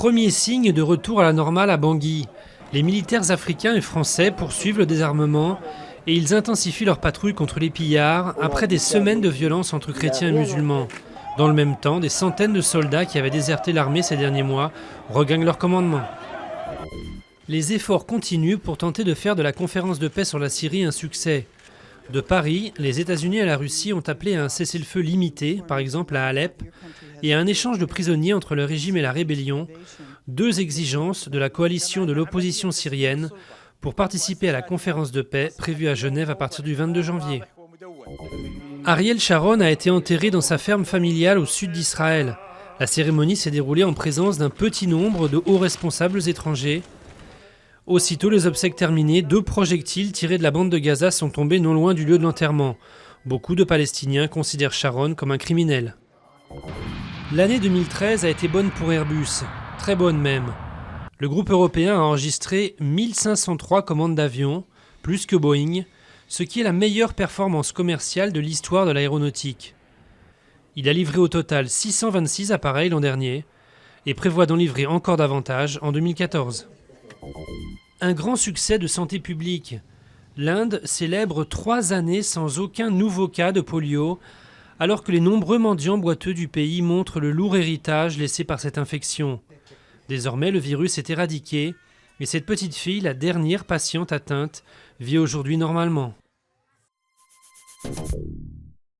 Premier signe de retour à la normale à Bangui. Les militaires africains et français poursuivent le désarmement et ils intensifient leur patrouille contre les pillards après des semaines de violence entre chrétiens et musulmans. Dans le même temps, des centaines de soldats qui avaient déserté l'armée ces derniers mois regagnent leur commandement. Les efforts continuent pour tenter de faire de la conférence de paix sur la Syrie un succès. De Paris, les États-Unis et la Russie ont appelé à un cessez-le-feu limité, par exemple à Alep, et à un échange de prisonniers entre le régime et la rébellion, deux exigences de la coalition de l'opposition syrienne pour participer à la conférence de paix prévue à Genève à partir du 22 janvier. Ariel Sharon a été enterré dans sa ferme familiale au sud d'Israël. La cérémonie s'est déroulée en présence d'un petit nombre de hauts responsables étrangers. Aussitôt les obsèques terminées, 2 projectiles tirés de la bande de Gaza sont tombés non loin du lieu de l'enterrement. Beaucoup de Palestiniens considèrent Sharon comme un criminel. L'année 2013 a été bonne pour Airbus, très bonne même. Le groupe européen a enregistré 1503 commandes d'avions, plus que Boeing, ce qui est la meilleure performance commerciale de l'histoire de l'aéronautique. Il a livré au total 626 appareils l'an dernier et prévoit d'en livrer encore davantage en 2014. Un grand succès de santé publique. L'Inde célèbre 3 années sans aucun nouveau cas de polio, alors que les nombreux mendiants boiteux du pays montrent le lourd héritage laissé par cette infection. Désormais, le virus est éradiqué et cette petite fille, la dernière patiente atteinte, vit aujourd'hui normalement.